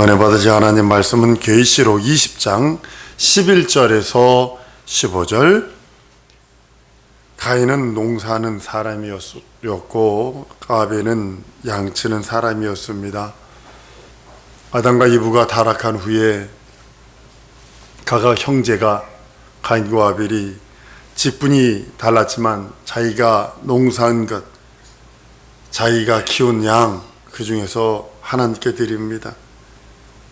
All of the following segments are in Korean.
은혜 받으신 하나님 말씀은 계시록 20장 11절에서 15절. 가인은 농사하는 사람이었고 아벨은 양치는 사람이었습니다. 아담과 이브가 타락한 후에 각각 형제가 가인과 아벨이 직분이 달랐지만 자기가 농사한 것, 자기가 키운 양, 그 중에서 하나님께 드립니다.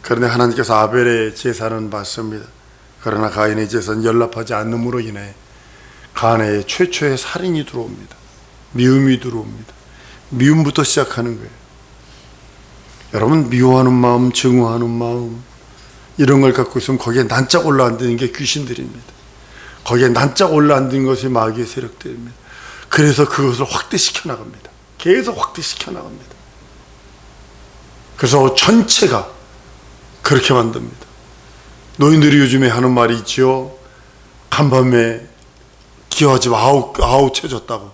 그런데 하나님께서 아벨의 제사는 받습니다. 그러나 가인의 제사는 연락하지 않음으로 인해 가나에 최초의 살인이 들어옵니다. 미움이 들어옵니다. 미움부터 시작하는 거예요. 여러분, 미워하는 마음, 증오하는 마음, 이런 걸 갖고 있으면 거기에 난짝 올라앉는 게 귀신들입니다. 거기에 난짝 올라앉는 것이 마귀의 세력들입니다. 그래서 그것을 확대시켜 나갑니다. 계속 확대시켜 나갑니다. 그래서 전체가 그렇게 만듭니다. 노인들이 요즘에 하는 말이 있지요. 간밤에 기어하지 마, 아우쳐졌다고.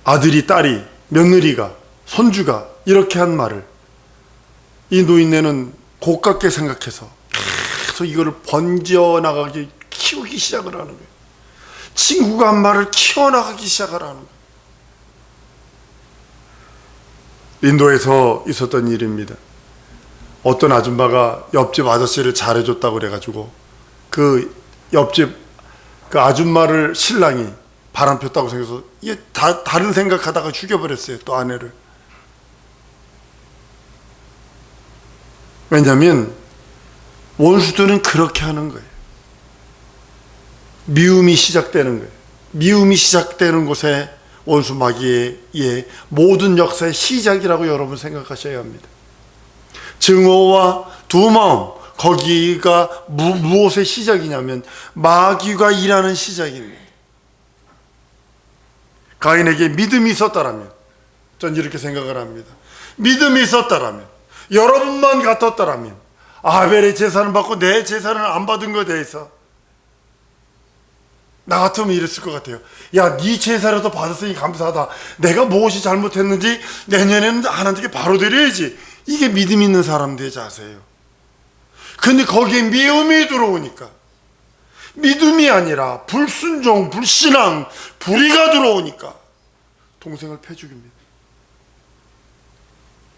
아들이, 딸이, 며느리가, 손주가 이렇게 한 말을 이 노인네는 고깝게 생각해서 계속 이거를 번져나가게 키우기 시작을 하는 거예요. 친구가 한 말을 키워나가기 시작을 하는 거예요. 인도에서 있었던 일입니다. 어떤 아줌마가 옆집 아저씨를 잘해줬다고 그래가지고 그 옆집 그 아줌마를 신랑이 바람 폈다고 생각해서 이게 다른 생각하다가 죽여버렸어요. 또 아내를. 왜냐하면 원수들은 그렇게 하는 거예요. 미움이 시작되는 거예요. 미움이 시작되는 곳에 원수 마귀의 모든 역사의 시작이라고 여러분 생각하셔야 합니다. 증오와 두 마음, 거기가 무엇의 시작이냐면 마귀가 일하는 시작입니다. 가인에게 믿음이 있었다라면, 전 이렇게 생각을 합니다. 믿음이 있었다라면, 여러분만 같았다라면, 아벨의 제사를 받고 내 제사를 안 받은 것에 대해서 나 같으면 이랬을 것 같아요. 야, 네 제사라도 받았으니 감사하다. 내가 무엇이 잘못했는지 내년에는 하나님께 바로 드려야지. 이게 믿음 있는 사람들의 자세예요. 근데 거기에 미움이 들어오니까, 믿음이 아니라 불순종, 불신앙, 불의가 들어오니까 동생을 패 죽입니다.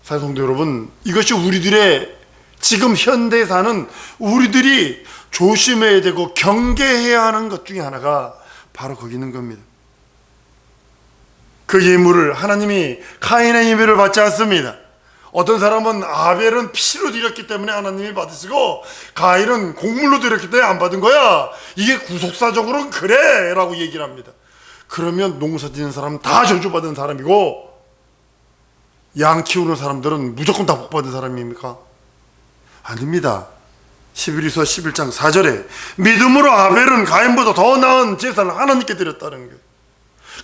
사성도 여러분, 이것이 우리들의 지금 현대에 사는 우리들이 조심해야 되고 경계해야 하는 것 중에 하나가 바로 거기 있는 겁니다. 그 예물을 하나님이 가인의 예물을 받지 않습니다. 어떤 사람은 아벨은 피로 드렸기 때문에 하나님이 받으시고 가인은 곡물로 드렸기 때문에 안 받은 거야. 이게 구속사적으로는 그래 라고 얘기를 합니다. 그러면 농사 짓는 사람은 다 저주받은 사람이고 양 키우는 사람들은 무조건 다 복받은 사람입니까? 아닙니다. 11서 11장 4절에 믿음으로 아벨은 가인보다 더 나은 제사를 하나님께 드렸다는 거예요.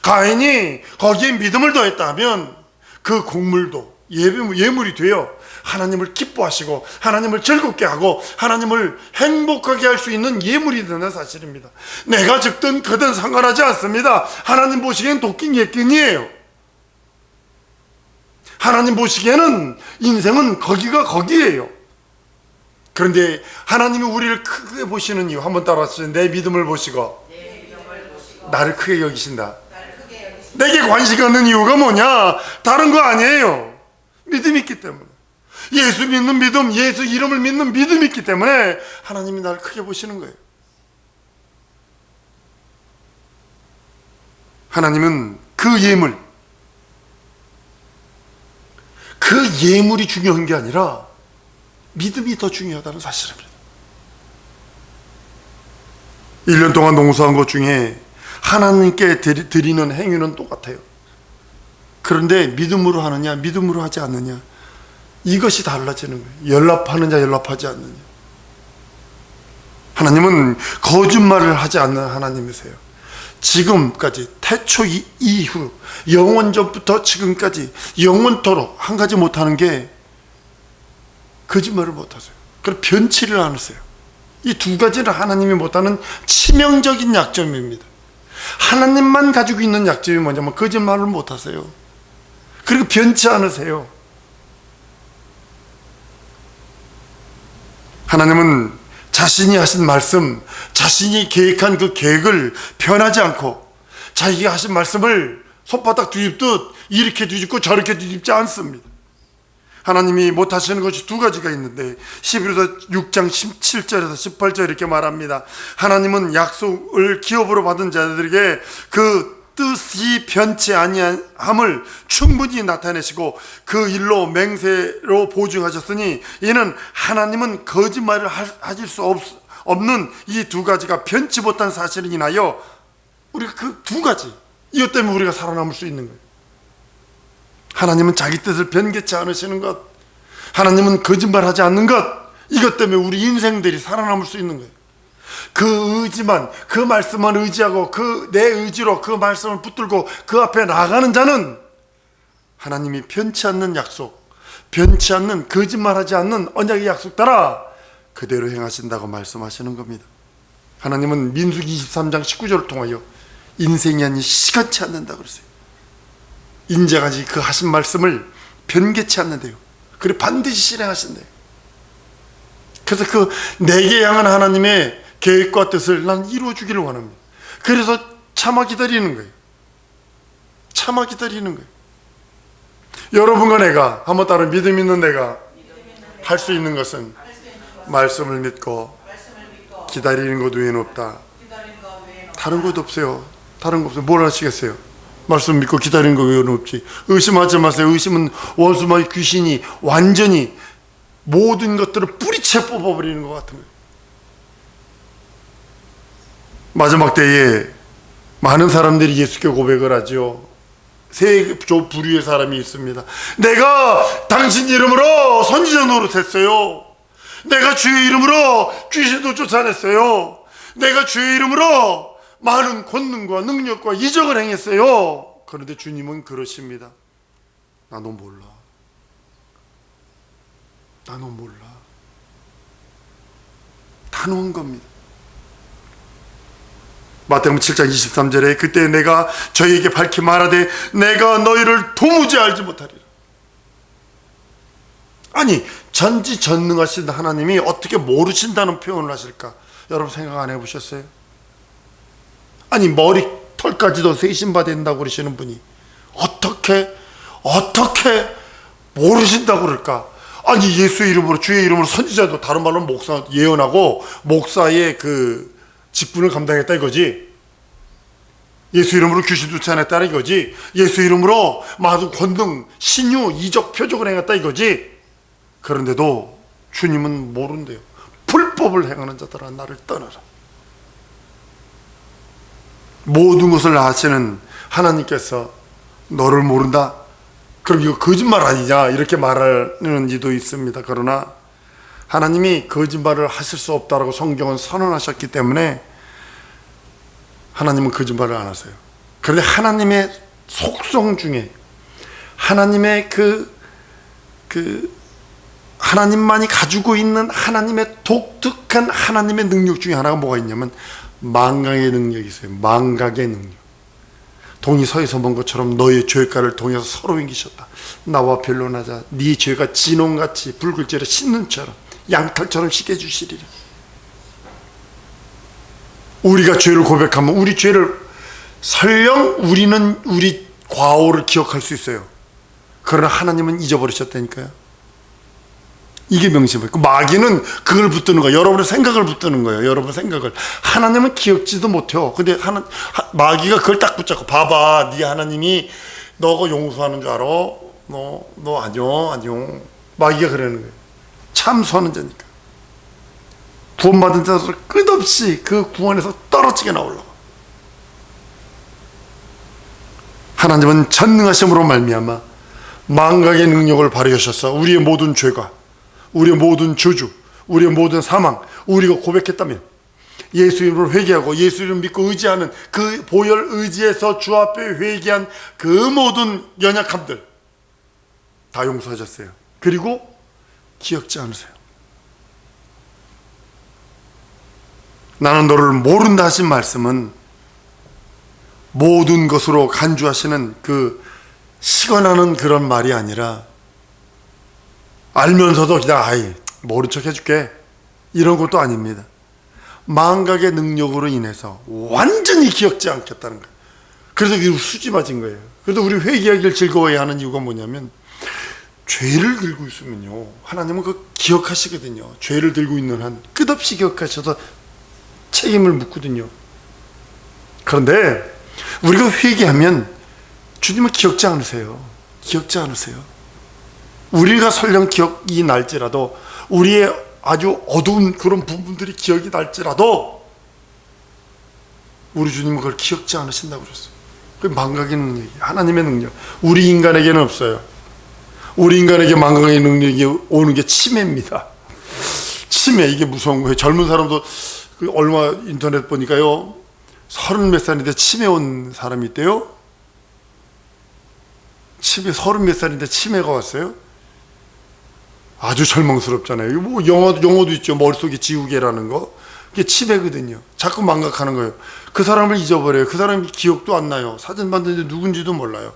가인이 거기에 믿음을 더했다면 그 곡물도 예물이 되어 하나님을 기뻐하시고 하나님을 즐겁게 하고 하나님을 행복하게 할 수 있는 예물이 되는 사실입니다. 내가 적든 크든 상관하지 않습니다. 하나님 보시기엔 도끼 예끼니에요. 하나님 보시기에는 인생은 거기가 거기에요. 그런데 하나님이 우리를 크게 보시는 이유, 한번 따라하시죠. 내 믿음을 보시고 나를 크게 여기신다. 내게 관심이 없는 이유가 뭐냐? 다른 거 아니에요. 믿음이 있기 때문에. 예수 믿는 믿음, 예수 이름을 믿는 믿음이 있기 때문에 하나님이 나를 크게 보시는 거예요. 하나님은 그 예물, 그 예물이 중요한 게 아니라 믿음이 더 중요하다는 사실입니다. 1년 동안 농사한 것 중에 하나님께 드리는 행위는 똑같아요. 그런데 믿음으로 하느냐, 믿음으로 하지 않느냐, 이것이 달라지는 거예요. 연락하느냐, 연락하지 않느냐. 하나님은 거짓말을 하지 않는 하나님이세요. 지금까지 태초 이후 영원전부터 지금까지 영원토록 한 가지 못하는 게 거짓말을 못하세요. 그리고 변치를 안 하세요. 이 두 가지는 하나님이 못하는 치명적인 약점입니다. 하나님만 가지고 있는 약점이 뭐냐면 거짓말을 못하세요. 그리고 변치 않으세요. 하나님은 자신이 하신 말씀, 자신이 계획한 그 계획을 변하지 않고 자기가 하신 말씀을 손바닥 뒤집듯 이렇게 뒤집고 저렇게 뒤집지 않습니다. 하나님이 못하시는 것이 두 가지가 있는데 히브리서 6장 17절에서 18절 이렇게 말합니다. 하나님은 약속을 기업으로 받은 자들에게 그 뜻이 변치 아니함을 충분히 나타내시고 그 일로 맹세로 보증하셨으니 이는 하나님은 거짓말을 하실 수 없는 이 두 가지가 변치 못한 사실을 인하여 우리가 그 두 가지 이것 때문에 우리가 살아남을 수 있는 거예요. 하나님은 자기 뜻을 변개치 않으시는 것, 하나님은 거짓말하지 않는 것, 이것 때문에 우리 인생들이 살아남을 수 있는 거예요. 그 의지만, 그 말씀만 의지하고 그 내 의지로 그 말씀을 붙들고 그 앞에 나가는 자는 하나님이 변치 않는 약속, 변치 않는 거짓말하지 않는 언약의 약속 따라 그대로 행하신다고 말씀하시는 겁니다. 하나님은 민수기 23장 19절을 통하여 인생이 아니 시간치 않는다 그랬어요. 인자까지 그 하신 말씀을 변개치 않는데요. 그리고 반드시 실행하신대요. 그래서 그 내게 향한 하나님의 계획과 뜻을 난 이루어주기를 원합니다. 그래서 참아 기다리는 거예요. 참아 기다리는 거예요. 여러분과 내가, 한번 따라 믿음 있는 내가 할 수 있는 것은 말씀을 믿고 기다리는 것 외에는 없다. 다른 것도 없어요. 다른 거 없어요. 뭘 하시겠어요? 말씀 믿고 기다리는 거 외에는 없지. 의심하지 마세요. 의심은 원수마의 귀신이 완전히 모든 것들을 뿌리채 뽑아버리는 것 같은 거예요. 마지막 때에 많은 사람들이 예수께 고백을 하죠. 세 부류의 사람이 있습니다. 내가 당신 이름으로 선지자 노릇했어요. 내가 주의 이름으로 귀신도 쫓아냈어요. 내가 주의 이름으로 많은 권능과 능력과 이적을 행했어요. 그런데 주님은 그러십니다. 나 너 몰라. 나 너 몰라. 단호한 겁니다. 마태복음 7장 23절에 그때 내가 저희에게 밝히 말하되 내가 너희를 도무지 알지 못하리라. 아니 전지전능하신 하나님이 어떻게 모르신다는 표현을 하실까? 여러분 생각 안 해보셨어요? 아니 머리털까지도 세신바 된다고 그러시는 분이 어떻게 모르신다고 그럴까? 아니 예수 이름으로 주의 이름으로 선지자도 다른 말로 목사 예언하고 목사의 그 직분을 감당했다 이거지. 예수 이름으로 귀신 쫓아냈다 이거지. 예수 이름으로 많은 권능 신유 이적 표적을 행했다 이거지. 그런데도 주님은 모른대요. 불법을 행하는 자들아 나를 떠나라. 모든 것을 아시는 하나님께서 너를 모른다? 그럼 이거 거짓말 아니냐? 이렇게 말하는 이도 있습니다. 그러나 하나님이 거짓말을 하실 수 없다라고 성경은 선언하셨기 때문에 하나님은 거짓말을 안 하세요. 그런데 하나님의 속성 중에 하나님의 하나님만이 가지고 있는 하나님의 독특한 하나님의 능력 중에 하나가 뭐가 있냐면 망각의 능력이 있어요. 망각의 능력. 동이 서에 서본 것처럼 너의 죄가를 동에서 서로 옮기셨다. 나와 변론하자. 네 죄가 진홍같이 붉을 찌를 씻는처럼 양털처럼 씻게 주시리라. 우리가 죄를 고백하면 우리 죄를 설령 우리는 우리 과오를 기억할 수 있어요. 그러나 하나님은 잊어버리셨다니까요. 이게 명심해요. 마귀는 그걸 붙드는 거예요. 여러분의 생각을 붙드는 거예요. 여러분의 생각을. 하나님은 기억지도 못해요. 근데 마귀가 그걸 딱 붙잡고 봐봐. 네 하나님이 너가 용서하는 줄 알아? 너 아니요. 마귀가 그러는 거예요. 참소하는 자니까. 구원받은 자들 끝없이 그 구원에서 떨어지게 나오려고. 하나님은 전능하심으로 말미암아 망각의 능력을 발휘하셔서 우리의 모든 죄가, 우리의 모든 저주, 우리의 모든 사망, 우리가 고백했다면 예수 이름으로 회개하고 예수 이름 믿고 의지하는 그 보혈 의지에서 주 앞에 회개한 그 모든 연약함들 다 용서하셨어요. 그리고 기억지 않으세요. 나는 너를 모른다 하신 말씀은 모든 것으로 간주하시는 그 시건하는 그런 말이 아니라 알면서도 그냥 모른 척 해줄게. 이런 것도 아닙니다. 망각의 능력으로 인해서 완전히 기억지 않겠다는 거예요. 그래서 이게 수지 맞은 거예요. 그래도 우리 회개하기를 즐거워야 하는 이유가 뭐냐면, 죄를 들고 있으면요, 하나님은 그 기억하시거든요. 죄를 들고 있는 한 끝없이 기억하셔서 책임을 묻거든요. 그런데 우리가 회개하면 주님은 기억지 않으세요. 기억지 않으세요. 우리가 설령 기억이 날지라도, 우리의 아주 어두운 그런 부분들이 기억이 날지라도 우리 주님은 그걸 기억지 않으신다고 그랬어요. 그 망각의 능력이, 하나님의 능력, 우리 인간에게는 없어요. 우리 인간에게 망각의 능력이 오는 게 치매입니다. 치매, 이게 무서운 거예요. 젊은 사람도 얼마 인터넷 보니까요, 30몇 살인데 치매 온 사람이 있대요. 치매, 30몇 살인데 치매가 왔어요. 아주 절망스럽잖아요. 뭐 영어도 있죠. 머릿속에 지우개라는 거. 그게 치매거든요. 자꾸 망각하는 거예요. 그 사람을 잊어버려요. 그 사람이 기억도 안 나요. 사진 봤는데 누군지도 몰라요.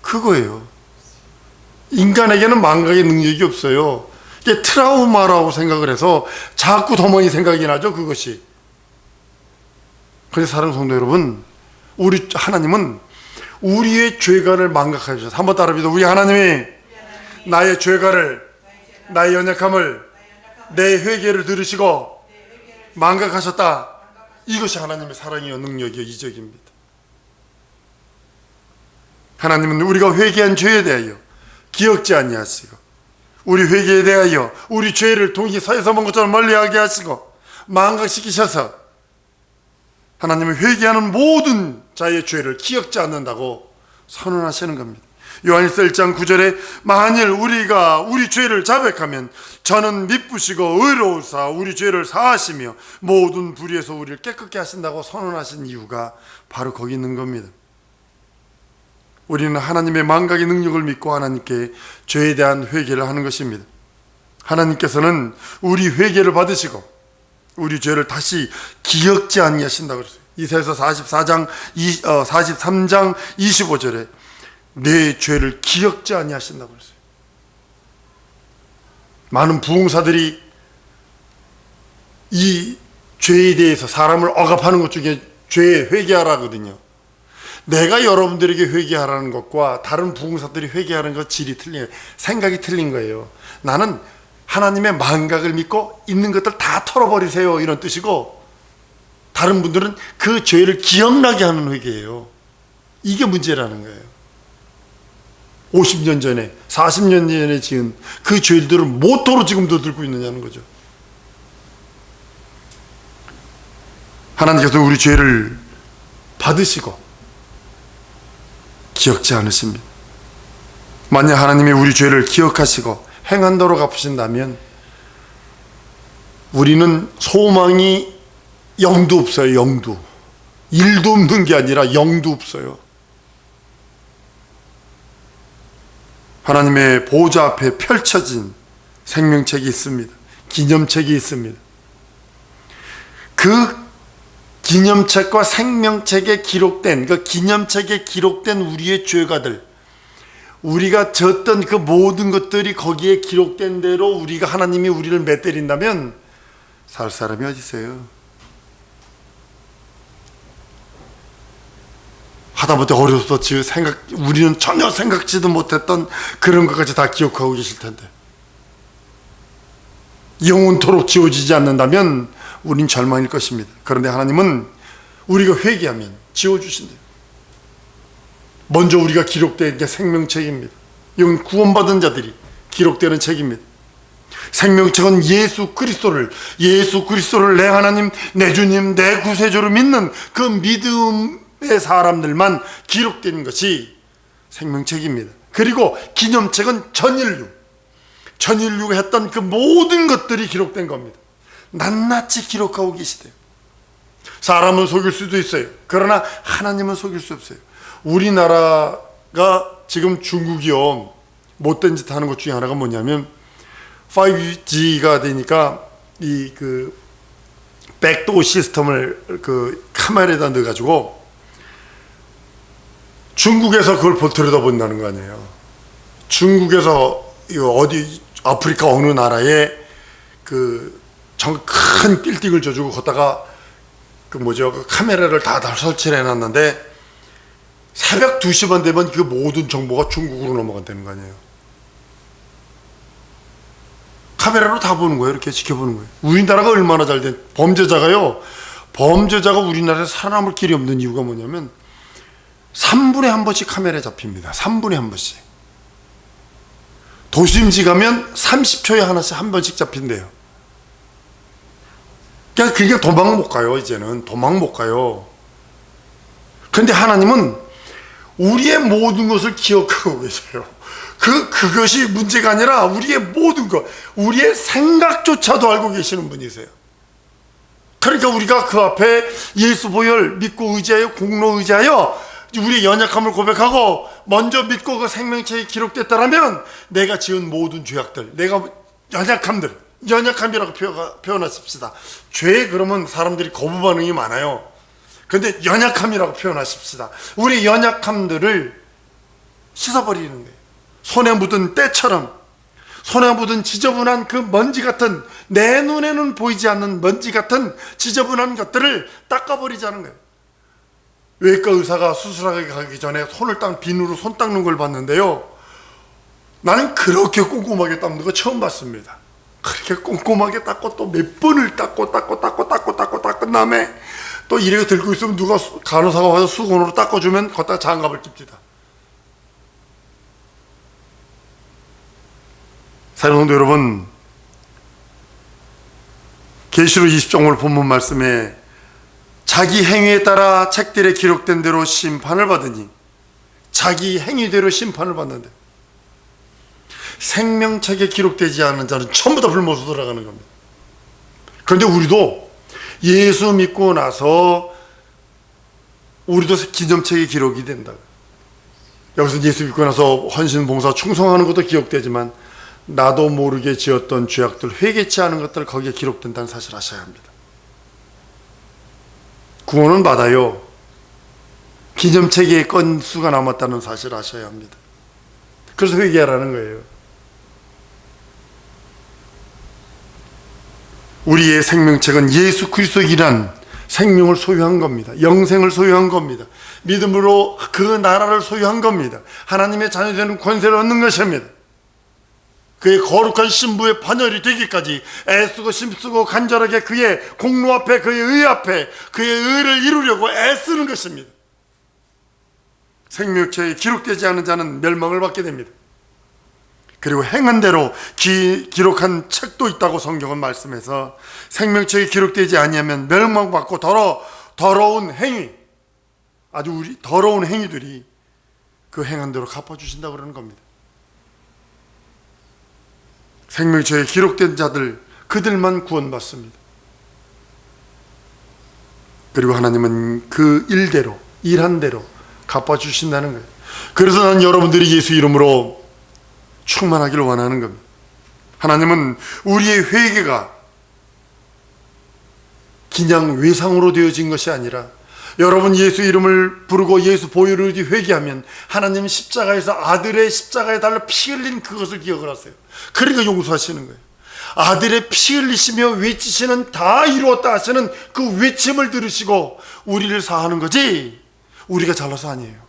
그거예요. 인간에게는 망각의 능력이 없어요. 이게 트라우마라고 생각을 해서 자꾸 더 많이 생각이 나죠, 그것이. 그래서 사랑하는 성도 여러분, 우리 하나님은 우리의 죄가를 망각해 주셔서, 한번 따라합니다. 우리 하나님이 나의 죄가를, 나의 연약함을, 내 회개를 들으시고 망각하셨다. 이것이 하나님의 사랑이요, 능력이요, 이적입니다. 하나님은 우리가 회개한 죄에 대하여 기억지 아니하시고, 우리 회개에 대하여 우리 죄를 동이 서에서 먼 것처럼 멀리하게 하시고 망각시키셔서 하나님은 회개하는 모든 자의 죄를 기억지 않는다고 선언하시는 겁니다. 요한일서 1장 9절에 만일 우리가 우리 죄를 자백하면 저는 미쁘시고 의로우사 우리 죄를 사하시며 모든 불의에서 우리를 깨끗게 하신다고 선언하신 이유가 바로 거기 있는 겁니다. 우리는 하나님의 망각의 능력을 믿고 하나님께 죄에 대한 회개를 하는 것입니다. 하나님께서는 우리 회개를 받으시고 우리 죄를 다시 기억지 아니하신다고 그랬어요. 이사야서 43장 25절에 내 죄를 기억지 아니하신다고 그랬어요. 많은 부흥사들이 이 죄에 대해서 사람을 억압하는 것 중에 죄에 회개하라거든요. 내가 여러분들에게 회개하라는 것과 다른 부흥사들이 회개하는 것 질이 틀려요. 생각이 틀린 거예요. 나는 하나님의 망각을 믿고 있는 것들 다 털어버리세요, 이런 뜻이고, 다른 분들은 그 죄를 기억나게 하는 회개예요. 이게 문제라는 거예요. 50년 전에 40년 전에 지은 그 죄들을 모토로 지금도 들고 있느냐는 거죠. 하나님께서 우리 죄를 받으시고 기억지 않으십니다. 만약 하나님이 우리 죄를 기억하시고 행한도로 갚으신다면 우리는 소망이 영도 없어요. 영도. 일도 없는 게 아니라 영도 없어요. 하나님의 보좌 앞에 펼쳐진 생명책이 있습니다. 기념책이 있습니다. 그 기념책과 생명책에 기록된, 그 기념책에 기록된 우리의 죄가들, 우리가 졌던 그 모든 것들이 거기에 기록된 대로 우리가, 하나님이 우리를 맷때린다면 살 사람이 어디 있어요? 하다못해 어려서 우리는 전혀 생각지도 못했던 그런 것까지 다 기억하고 계실 텐데, 영원토록 지워지지 않는다면 우린 절망일 것입니다. 그런데 하나님은 우리가 회개하면 지워주신대요. 먼저 우리가 기록된 게 생명책입니다. 이건 구원받은 자들이 기록되는 책입니다. 생명책은 예수 그리스도를 내 하나님, 내 주님, 내 구세주로 믿는 그 믿음의 사람들만 기록된 것이 생명책입니다. 그리고 기념책은 전인류가 했던 그 모든 것들이 기록된 겁니다. 낱낱이 기록하고 계시대요. 사람은 속일 수도 있어요. 그러나 하나님은 속일 수 없어요. 우리나라가 지금 중국이요, 못된 짓 하는 것 중에 하나가 뭐냐면 5G가 되니까 이 그 백도어 시스템을 그 카메라에다 넣어가지고 중국에서 그걸 들여다본다는 거 아니에요. 중국에서 어디 아프리카 어느 나라에 큰 빌딩을 줘주고 거기다가 그 카메라를 다 설치를 해놨는데 새벽 2시만 되면 그 모든 정보가 중국으로 넘어간다는 거 아니에요. 카메라로 다 보는 거예요. 이렇게 지켜보는 거예요. 우리나라가 얼마나 잘 된, 범죄자가 우리나라에 살아남을 길이 없는 이유가 뭐냐면 3분에 한 번씩 카메라에 잡힙니다. 3분에 한 번씩. 도심지 가면 30초에 하나씩 한 번씩 잡힌대요. 그냥 도망 못 가요. 이제는 도망 못 가요. 그런데 하나님은 우리의 모든 것을 기억하고 계세요. 그것이 문제가 아니라 우리의 모든 것, 우리의 생각조차도 알고 계시는 분이세요. 그러니까 우리가 그 앞에 예수 보혈 믿고 의지하여 공로 의지하여 우리의 연약함을 고백하고 먼저 믿고 그 생명책에 기록됐다라면 내가 지은 모든 죄악들, 내가 연약함이라고 표현하십시다. 죄 그러면 사람들이 거부 반응이 많아요. 근데 연약함이라고 표현하십시다. 우리 연약함들을 씻어버리는 거예요. 손에 묻은 때처럼, 손에 묻은 지저분한 그 먼지 같은, 내 눈에는 보이지 않는 먼지 같은 지저분한 것들을 닦아버리자는 거예요. 외과 의사가 수술하기 가기 전에 비누로 손 닦는 걸 봤는데요, 나는 그렇게 꼼꼼하게 닦는 거 처음 봤습니다. 그렇게 꼼꼼하게 닦고 또 몇 번을 닦고 닦은 다음에 또 이래가 들고 있으면 누가 간호사가 와서 수건으로 닦아주면 걷다가 장갑을 낍니다. 사랑하는 성도 여러분, 계시록 20장을 본문 말씀에 자기 행위에 따라 책들에 기록된 대로 심판을 받으니, 자기 행위대로 심판을 받는데, 생명책에 기록되지 않은 자는 전부 다 불못으로 들어가는 겁니다. 그런데 우리도 예수 믿고 나서 우리도 기념책에 기록이 된다. 여기서 예수 믿고 나서 헌신, 봉사, 충성하는 것도 기록되지만 나도 모르게 지었던 죄악들, 회개치 않은 것들 거기에 기록된다는 사실을 아셔야 합니다. 구원은 받아요. 기념책에 건수가 남았다는 사실을 아셔야 합니다. 그래서 회개하라는 거예요. 우리의 생명책은 예수 그리스도이란 생명을 소유한 겁니다. 영생을 소유한 겁니다. 믿음으로 그 나라를 소유한 겁니다. 하나님의 자녀되는 권세를 얻는 것입니다. 그의 거룩한 신부의 반열이 되기까지 애쓰고 힘쓰고 간절하게 그의 공로 앞에, 그의 의 앞에 그의 의를 이루려고 애쓰는 것입니다. 생명책에 기록되지 않은 자는 멸망을 받게 됩니다. 그리고 행한 대로 기록한 책도 있다고 성경은 말씀해서 생명책에 기록되지 아니하면 멸망받고 더러운 행위, 아주 더러운 행위들이 그 행한 대로 갚아주신다고 그러는 겁니다. 생명책에 기록된 자들, 그들만 구원받습니다. 그리고 하나님은 그 일한 대로 갚아주신다는 거예요. 그래서 난 여러분들이 예수 이름으로 충만하기를 원하는 겁니다. 하나님은 우리의 회개가 그냥 외상으로 되어진 것이 아니라, 여러분 예수 이름을 부르고 예수 보혈을 회개하면 하나님은 십자가에서 아들의 십자가에 달려 피 흘린 그것을 기억을 하세요. 그러니까 용서하시는 거예요. 아들의 피 흘리시며 외치시는 다 이루었다 하시는 그 외침을 들으시고 우리를 사하는 거지, 우리가 잘나서 아니에요.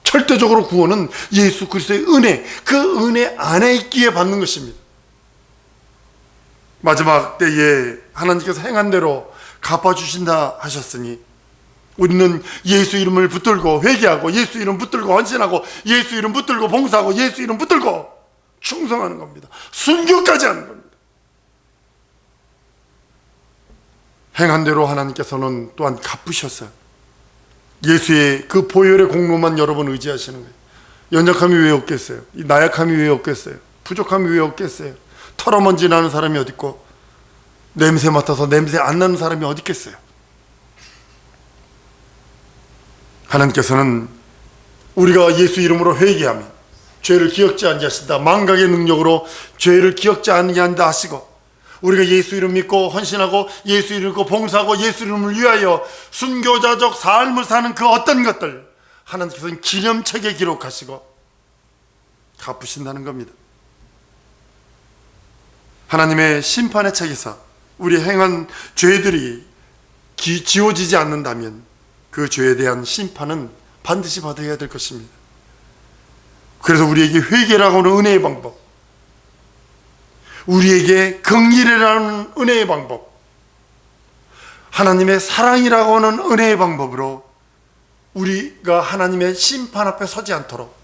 절대적으로 구원은 예수 그리스도의 은혜, 그 은혜 안에 있기에 받는 것입니다. 마지막 때에 하나님께서 행한 대로 갚아주신다 하셨으니 우리는 예수 이름을 붙들고 회개하고, 예수 이름 붙들고 헌신하고, 예수 이름 붙들고 봉사하고, 예수 이름 붙들고 충성하는 겁니다. 순교까지 하는 겁니다. 행한 대로 하나님께서는 또한 갚으셨어요. 예수의 그 보혈의 공로만 여러분 의지하시는 거예요. 연약함이 왜 없겠어요? 이 나약함이 왜 없겠어요? 부족함이 왜 없겠어요? 털어먼지 나는 사람이 어디 있고, 냄새 맡아서 냄새 안 나는 사람이 어디 있겠어요? 하나님께서는 우리가 예수 이름으로 회개하면 죄를 기억지 않게 하신다, 망각의 능력으로 죄를 기억지 않게 한다 하시고, 우리가 예수 이름 믿고 헌신하고 예수 이름 믿고 봉사하고 예수 이름을 위하여 순교자적 삶을 사는 그 어떤 것들 하나님께서는 기념책에 기록하시고 갚으신다는 겁니다. 하나님의 심판의 책에서 우리 행한 죄들이 지워지지 않는다면 그 죄에 대한 심판은 반드시 받아야 될 것입니다. 그래서 우리에게 회개라고 하는 은혜의 방법, 우리에게 긍휼이라는 은혜의 방법, 하나님의 사랑이라고 하는 은혜의 방법으로 우리가 하나님의 심판 앞에 서지 않도록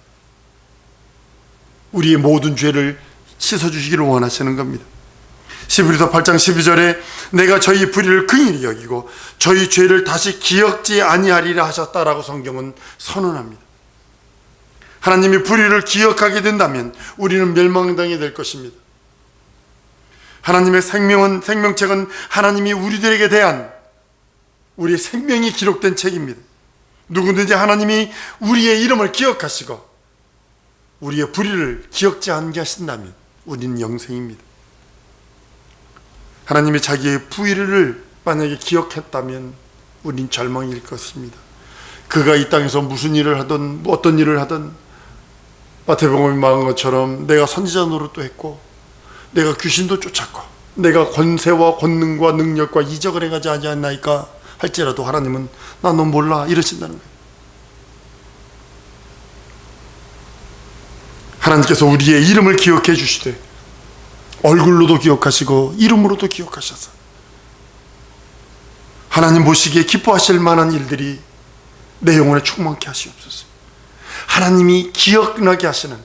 우리의 모든 죄를 씻어주시기를 원하시는 겁니다. 히브리서 8장 12절에 내가 저희 불의를 긍휼히 여기고 저희 죄를 다시 기억지 아니하리라 하셨다라고 성경은 선언합니다. 하나님이 불의를 기억하게 된다면 우리는 멸망당이 될 것입니다. 하나님의 생명책은 하나님이 우리들에게 대한 우리의 생명이 기록된 책입니다. 누구든지 하나님이 우리의 이름을 기억하시고 우리의 불의를 기억지 않게 하신다면 우리는 영생입니다. 하나님이 자기의 불의를 만약에 기억했다면 우린 절망일 것입니다. 그가 이 땅에서 무슨 일을 하든 어떤 일을 하든 마태복음에 말한 것처럼 내가 선지자 노릇도 했고 내가 귀신도 쫓았고 내가 권세와 권능과 능력과 이적을 행하지 아니하나이까 할지라도 하나님은 나 너 몰라 이러신다는 거예요. 하나님께서 우리의 이름을 기억해 주시되 얼굴로도 기억하시고 이름으로도 기억하셔서 하나님 보시기에 기뻐하실 만한 일들이 내 영혼에 충만케 하시옵소서. 하나님이 기억나게 하시는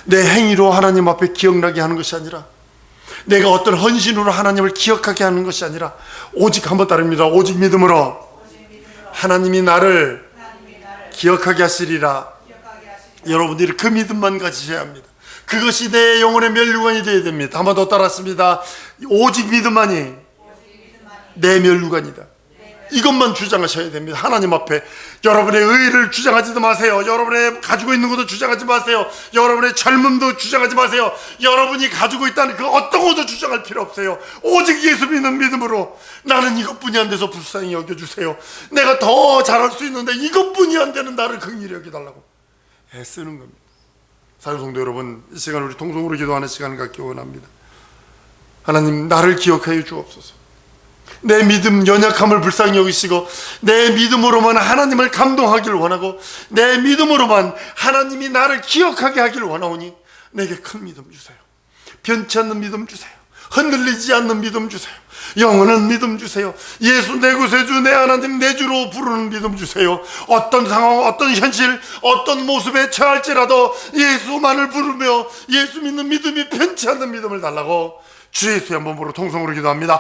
내 행위로 하나님 앞에 기억나게 하는 것이 아니라 내가 어떤 헌신으로 하나님을 기억하게 하는 것이 아니라 오직 한 번 따릅니다. 오직 믿음으로 하나님이 나를 기억하게 하시리라. 여러분들이 그 믿음만 가지셔야 합니다. 그것이 내 영혼의 면류관이 되어야 됩니다. 한 번 더 따랐습니다. 오직 믿음만이 내 면류관이다. 이것만 주장하셔야 됩니다. 하나님 앞에 여러분의 의의를 주장하지도 마세요. 여러분의 가지고 있는 것도 주장하지 마세요. 여러분의 젊음도 주장하지 마세요. 여러분이 가지고 있다는 그 어떤 것도 주장할 필요 없어요. 오직 예수 믿는 믿음으로 나는 이것뿐이 안 돼서 불쌍히 여겨주세요. 내가 더 잘할 수 있는데 이것뿐이 안 되는 나를 긍휼히 여겨달라고 애쓰는 겁니다. 사랑성도 여러분, 이 시간 우리 통성으로 기도하는 시간을 갖기 원합니다. 하나님, 나를 기억하여 주옵소서. 내 믿음 연약함을 불쌍히 여기시고 내 믿음으로만 하나님을 감동하기를 원하고 내 믿음으로만 하나님이 나를 기억하게 하기를 원하오니 내게 큰 믿음 주세요. 변치 않는 믿음 주세요. 흔들리지 않는 믿음 주세요. 영원한 믿음 주세요. 예수 내 구세주 내 하나님 내 주로 부르는 믿음 주세요. 어떤 상황 어떤 현실 어떤 모습에 처할지라도 예수만을 부르며 예수 믿는 믿음이 변치 않는 믿음을 달라고 주 예수의 한 번으로 통성으로 기도합니다.